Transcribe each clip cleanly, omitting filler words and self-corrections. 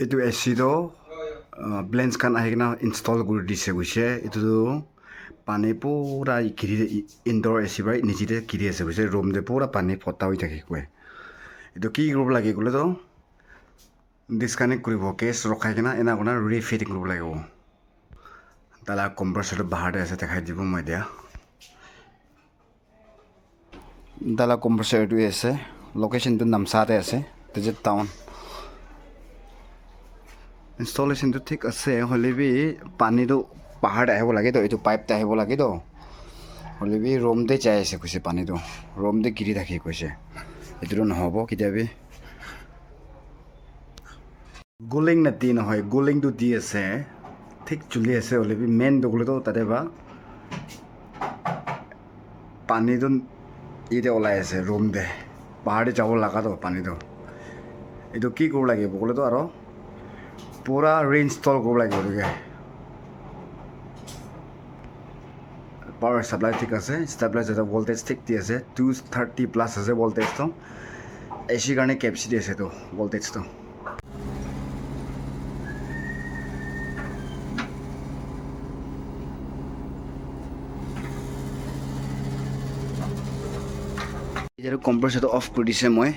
এইটো এচিটো ব্লেঞ্চ খান আহি কিনে ইনষ্টল কৰি দিছে গৈছে এইটো পানী পুৰা ঘিৰি ইনডোৰ এচি পৰা নিজে ঘিৰি আছে গৈছে ৰুমতে পুৰা পানী ফটা হৈ থাকে কয় এইটো কি কৰিব লাগে ক'লেতো ডিছকানেক্ট কৰিব কেছ ৰখাই কিনে এনে আপোনাৰ ৰিফিটিং কৰিব লাগিব তালা কম্প্ৰেছৰটো বাহাৰতে আছে দেখাই দিব মই এতিয়া দালা কম্প্ৰেছৰ এইটোৱে আছে লোকেশ্যনটো নামচাতে আছে তেজে টাউন ইনষ্টলেশ্যনটো ঠিক আছে হ'লে বি পানীটো পাহাৰত আহিব লাগে তো এইটো পাইপটা আহিব লাগে তো হ'লে বি ৰুমতে যাই আছে কৈছে পানীটো ৰুমতে গিৰি থাকি কৈছে এইটোতো নহ'ব কেতিয়াবা গুলিং নাতি নহয় গুলিংটো দি আছে ঠিক চলি আছে হ'লে বি মেইন দগলেতো তাতে বা পানীটো ইয়াতে ওলাই আছে ৰুমতে পাহাৰতে যাব লগাতো পানীটো এইটো কি কৰিব লাগিব ক'লেতো আৰু পুৰা ৰিইনষ্টল কৰিব লাগিব গতিকে পাৱাৰ চাপ্লাই ঠিক আছে ষ্টেবিলাইজাৰ ভল্টেজ ঠিক দি আছে 230+ আছে ভল্টেজটো এচিৰ কাৰণে কেপাচিটি আছে এইটো ভল্টেজটো এতিয়া কম্প্ৰেছৰটো অফ কৰি দিছে মই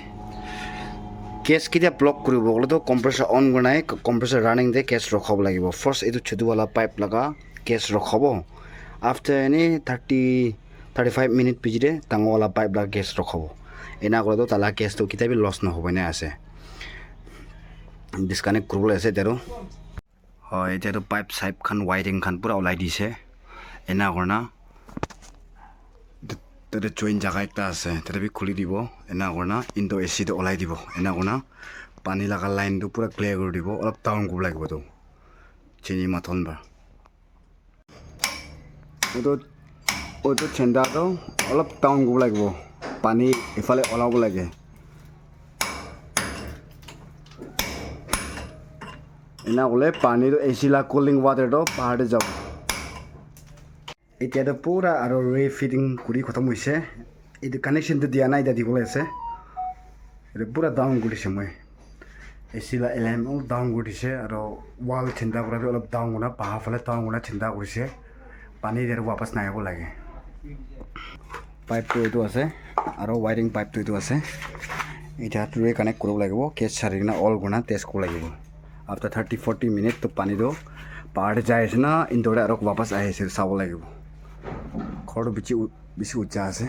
কেছ কেতিয়া ব্লক কৰিব ক'লেতো কম্প্ৰেছৰ অন কৰা নাই কম্প্ৰেছৰ ৰানিং দে কেছ ৰখাব লাগিব ফাৰ্ষ্ট এইটো ছোটোৱালা পাইপ লগা কেছ ৰখাব আফটাৰ এনে 30-35 মিনিট পিছতে ডাঙৰৱালা পাইপ লগা কেছ ৰখাব এনা কৰিলেতো তালা কেছটো কেতিয়াবা লছ নহ'ব এনে আছে ডিছকানেক্ট কৰিবলৈ আছে এতিয়াতো হয় এতিয়াতো পাইপ চাইপ খান ৱাইৰিং খান পুৰা ওলাই দিছে এনা কৰা তাতে জইন জাগা একটা আছে তাতে বি খুলি দিব এনা কৰা ইনডোৰ এচিটো ওলাই দিব এনা কৰা পানী লগা লাইনটো পুৰা ক্লিয়াৰ কৰি দিব অলপ ডাউন কৰিব লাগিব তো চিনি মাথন বা এইটো চেণ্ডাৰটো অলপ ডাউন কৰিব লাগিব পানী ইফালে ওলাব লাগে এনা ক'লে পানীটো এচি লা কুলিং ৱাটাৰটো পাহাৰতে যাব এতিয়াতো পুৰা আৰু ৰিফিটিং কৰি খতম হৈছে এইটো কানেকশ্যনটো দিয়া নাই এতিয়া দিবলৈ আছে এইটো পুৰা ডাউন কৰিছে মই এচি লা এলাইন অলপ ডাউন কৰি দিছে আৰু ৱাল চিন্তা কৰা অলপ ডাউন কৰা পাহাৰ ফালে ডাউন কৰা চিন্তা কৰিছে পানী আৰু ৱাপাছ নাহিব লাগে পাইপটো এইটো আছে আৰু ৱাইৰিং পাইপটো এইটো আছে এতিয়া টোৰে কানেক্ট কৰিব লাগিব কেছ চাৰি কিনে অল গুণা টেষ্ট কৰিব লাগিব আফটাৰ 30-40 মিনিট তো পানীটো পাহাৰতে যাই আছে না ইনডোৰে আৰু ৱাপাছ আহি আছে চাব লাগিব ঘৰটো বেছি উচ্চা আছে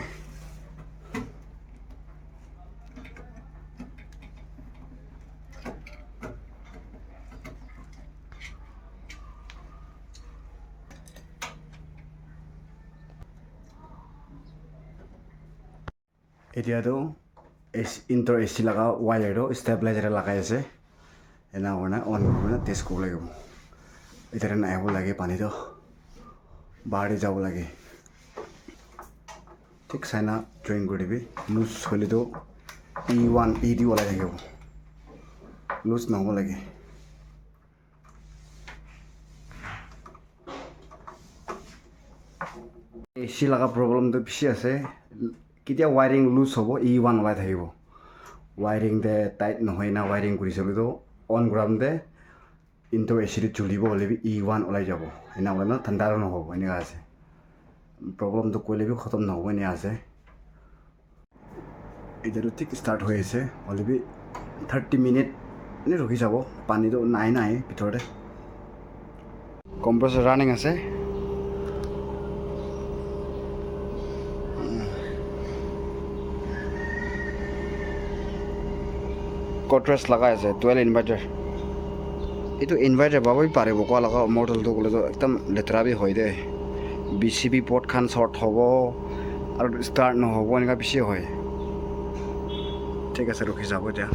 এতিয়াতো ইনডোৰ এচি লগা ৱায়াৰটো ষ্টেবিলাইজাৰ লগাই আছে এনা কৰা অন কৰি টেষ্ট কৰিব লাগিব এতিয়া নাহিব লাগে পানীটো বাহাৰে যাব লাগে ঠিক চাইনা জইন কৰি দিবি লুজ হ'লেতো E1 ED ওলাই থাকিব লুজ নহ'ব লাগে এচি লগা প্ৰব্লেমটো বেছি আছে কেতিয়া ৱাইৰিং লুজ হ'ব E1 ওলাই থাকিব ৱাইৰিং দে টাইট নহয় না ৱাইৰিং কৰিছে বুলিতো অন কৰামতে ইনডোৰ এচিটো জ্বলিব হ'লে E1 ওলাই যাব এনে ওলাই ন ঠাণ্ডাৰো নহ'ব এনেকুৱা আছে প্ৰব্লেমটো কৰিলে বি খতম নহ'ব এনে আছে এতিয়াতো ঠিক ষ্টাৰ্ট হৈ আছে হ'লে বি 30 মিনিট এনেই ৰখি যাব পানীটো নাই ভিতৰতে কম্প্ৰেছৰ ৰানিং আছে কট্ৰেছ লগাই আছে 12 ইনভাৰ্টাৰ এইটো ইনভাৰ্টাৰ পাবই পাৰিব কোৱা লগা মডেলটো ক'লেতো একদম লেতেৰা বি হয় দে BCB পৰ্ট খান শ্বৰ্ট হ'ব আৰু ষ্টাৰ্ট নহ'ব এনেকুৱা বেছি হয় ঠিক আছে ৰখি যাব এতিয়া